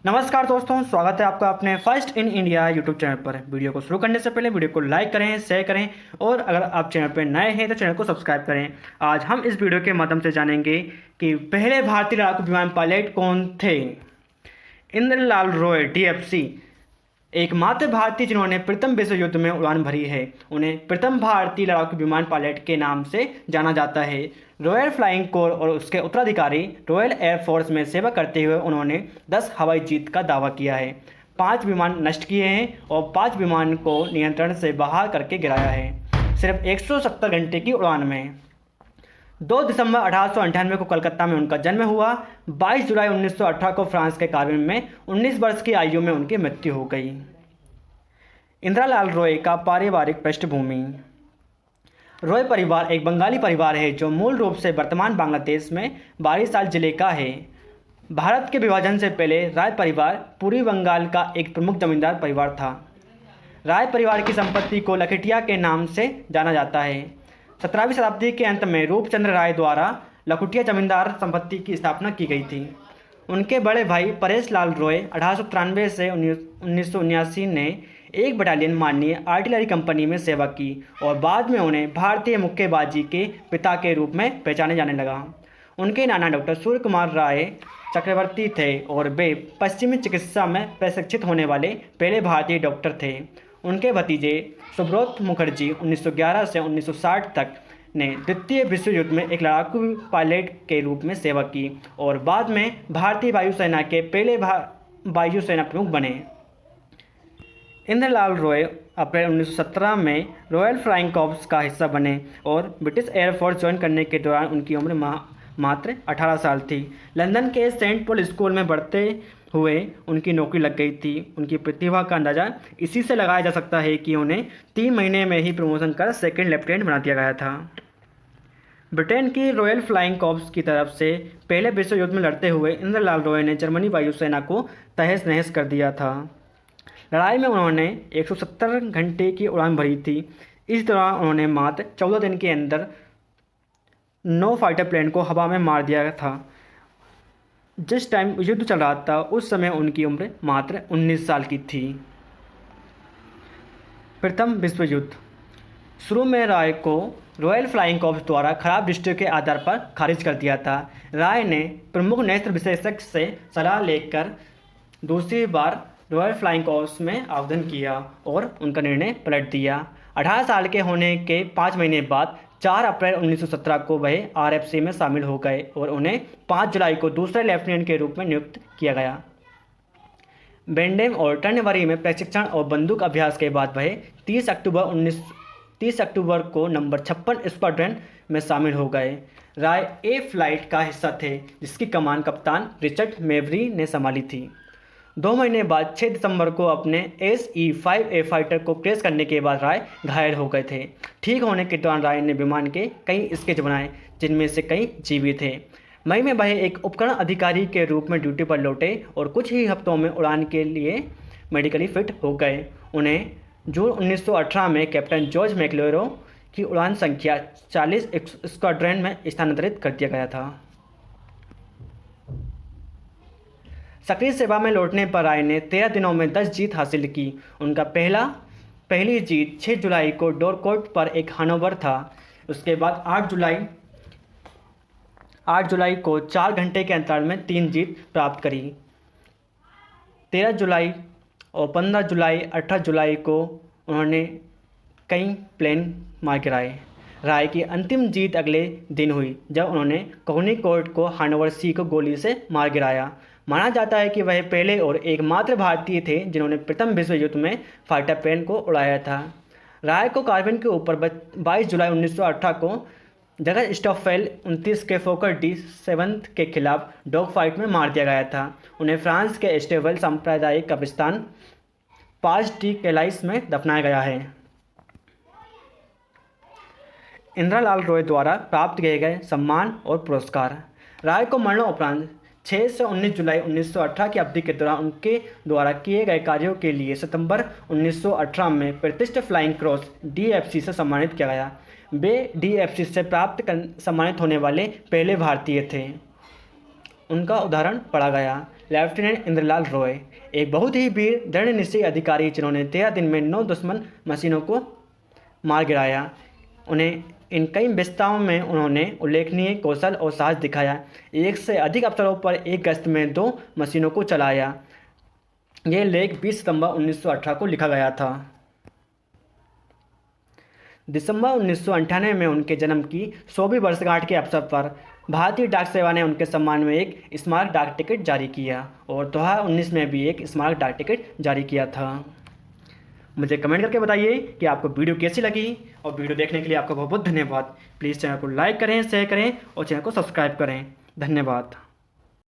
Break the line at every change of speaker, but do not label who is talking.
नमस्कार दोस्तों, स्वागत है आपका अपने first in India YouTube channel पर। वीडियो को शुरू करने से पहले वीडियो को लाइक करें, शेयर करें और अगर आप चैनल पर नए हैं तो चैनल को सब्सक्राइब करें। आज हम इस वीडियो के माध्यम से जानेंगे कि पहले भारतीय लड़ाकू विमान पायलट कौन थे। इंद्रलाल रॉय डीएफसी एकमात्र भारतीय जिन्होंने प्रथम विश्व युद्ध में उड़ान भरी है। उन्हें प्रथम भारतीय लड़ाकू विमान पायलट के नाम से जाना जाता है। रॉयल फ्लाइंग कोर और उसके उत्तराधिकारी रॉयल एयर फोर्स में सेवा करते हुए उन्होंने 10 हवाई जीत का दावा किया है। 5 विमान नष्ट किए हैं और 5 विमान को नियंत्रण से बाहर करके गिराया है, सिर्फ 170 घंटे की उड़ान में। 2 दिसंबर 1898 को कलकत्ता में उनका जन्म हुआ। 22 जुलाई 1918 को फ्रांस के कार्बिन में 19 वर्ष की आयु में उनकी मृत्यु हो गई। इंदिरालाल रॉय का पारिवारिक पृष्ठभूमि। रॉय परिवार एक बंगाली परिवार है जो मूल रूप से वर्तमान बांग्लादेश में बारिशाल जिले का है। भारत के विभाजन से पहले राय परिवार पूर्वी बंगाल का एक प्रमुख जमींदार परिवार था। राय परिवार की संपत्ति को लखेटिया के नाम से जाना जाता है। 17वीं शताब्दी के अंत में रूपचंद्र राय द्वारा लखुटिया जमींदार संपत्ति की स्थापना की गई थी। उनके बड़े भाई परेश लाल रॉय 1893 से 1979 ने एक बटालियन माननीय आर्टिलरी कंपनी में सेवा की और बाद में उन्हें भारतीय मुक्केबाजी के पिता के रूप में पहचाने जाने लगा। उनके नाना डॉक्टर सूर्य कुमार राय चक्रवर्ती थे और वे पश्चिमी चिकित्सा में प्रशिक्षित होने वाले पहले भारतीय डॉक्टर थे। उनके भतीजे सुब्रत मुखर्जी 1911 से 1960 तक ने द्वितीय विश्व युद्ध में एक लड़ाकू पायलट के रूप में सेवा की और बाद में भारतीय वायुसेना के पहले वायुसेना प्रमुख बने। इंद्रलाल रॉय अप्रैल 1917 में रॉयल फ्लाइंग कॉर्प्स का हिस्सा बने और ब्रिटिश एयरफोर्स ज्वाइन करने के दौरान उनकी उम्र मात्र 18 साल थी। लंदन के सेंट पॉल स्कूल में बढ़ते हुए उनकी नौकरी लग गई थी। उनकी प्रतिभा का अंदाज़ा इसी से लगाया जा सकता है कि उन्हें 3 महीने में ही प्रमोशन कर सेकंड लेफ्टिनेंट बना दिया गया था। ब्रिटेन की रॉयल फ्लाइंग कॉर्प्स की तरफ से पहले विश्व युद्ध में लड़ते हुए इंद्रलाल रॉय ने जर्मनी वायुसेना को तहस नहस कर दिया था। लड़ाई में उन्होंने 170 घंटे की उड़ान भरी थी। इस दौरान उन्होंने मात्र 14 दिन के अंदर 9 फाइटर प्लेन को हवा में मार दिया था। जिस टाइम युद्ध चल रहा था उस समय उनकी उम्र मात्र 19 साल की थी। प्रथम विश्व युद्ध। शुरू में राय को रॉयल फ्लाइंग कॉर्प्स द्वारा खराब दृष्टियों के आधार पर खारिज कर दिया था। राय ने प्रमुख नेत्र विशेषज्ञ से सलाह लेकर दूसरी बार रॉयल फ्लाइंग कॉर्प्स में आवेदन किया और उनका निर्णय पलट दिया। 18 साल के होने के 5 महीने बाद 4 अप्रैल 1917 को वह आरएफसी में शामिल हो गए और उन्हें 5 जुलाई को दूसरे लेफ्टिनेंट के रूप में नियुक्त किया गया। बेंडेम और टर्नवरी में प्रशिक्षण और बंदूक अभ्यास के बाद वह 30 अक्टूबर को नंबर 56 स्क्वाड्रन में शामिल हो गए। राय ए फ्लाइट का हिस्सा थे जिसकी कमान कप्तान रिचर्ड मेवरी ने संभाली थी। 2 महीने बाद 6 दिसंबर को अपने SE-5A फाइटर को क्रैश करने के बाद राय घायल हो गए थे। ठीक होने के दौरान राय ने विमान के कई स्केच बनाए जिनमें से कई जीवित थे। मई में वह एक उपकरण अधिकारी के रूप में ड्यूटी पर लौटे और कुछ ही हफ्तों में उड़ान के लिए मेडिकली फिट हो गए। उन्हें जून 1918 में कैप्टन जॉर्ज मैक्लेरो की उड़ान संख्या 40 स्क्वाड्रन में स्थानांतरित कर दिया गया था। सक्रिय सेवा में लौटने पर राय ने 13 दिनों में 10 जीत हासिल की। उनका पहली जीत 6 जुलाई को डोरकोट पर एक हानोवर था। उसके बाद 8 जुलाई को 4 घंटे के अंतराल में 3 जीत प्राप्त करी। 13 जुलाई और 15 जुलाई 18 जुलाई को उन्होंने कई प्लेन मार गिराए। राय की अंतिम जीत अगले दिन हुई जब उन्होंने कोहनीकोर्ट को हानोवर सी को गोली से मार गिराया। माना जाता है कि वह पहले और एकमात्र भारतीय थे जिन्होंने प्रथम विश्व युद्ध में फाइटर प्लेन को उड़ाया था। राय को कार्बिन के ऊपर 22 जुलाई 1918 को जगह स्टॉफेल 29 के फोकर डी7 के खिलाफ डॉग फाइट में मार दिया गया था। उन्हें फ्रांस के एस्टेवल सांप्रदायिक कब्रिस्तान पास डी कैलाइस में दफनाया गया है। इंद्रलाल रॉय द्वारा प्राप्त किए गए सम्मान और पुरस्कार। राय को मरणोपरांत 6 से 19 जुलाई 1918 की अवधि के दौरान उनके द्वारा किए गए कार्यों के लिए सितंबर 1918 में प्रतिष्ठित फ्लाइंग क्रॉस DFC से सम्मानित किया गया। वे DFC से सम्मानित होने वाले पहले भारतीय थे। उनका उदाहरण पढ़ा गया। लेफ्टिनेंट इंद्रलाल रॉय, एक बहुत ही वीर दृढ़ निश्चयी अधिकारी जिन्होंने 13 दिन में 9 दुश्मन मशीनों को मार गिराया। उन्हें इन कई विशेषताओं में उन्होंने उल्लेखनीय कौशल और साहस दिखाया। एक से अधिक अवसरों पर एक गश्त में 2 मशीनों को चलाया। यह लेख 20 सितंबर 1918 को लिखा गया था। दिसंबर 1998 में उनके जन्म की 100वीं वर्षगांठ के अवसर पर भारतीय डाक सेवा ने उनके सम्मान में एक स्मारक डाक टिकट जारी किया और 2019 में भी एक स्मारक डाक टिकट जारी किया था। मुझे कमेंट करके बताइए कि आपको वीडियो कैसी लगी, और वीडियो देखने के लिए आपका बहुत बहुत धन्यवाद। प्लीज़ चैनल को लाइक करें, शेयर करें और चैनल को सब्सक्राइब करें। धन्यवाद।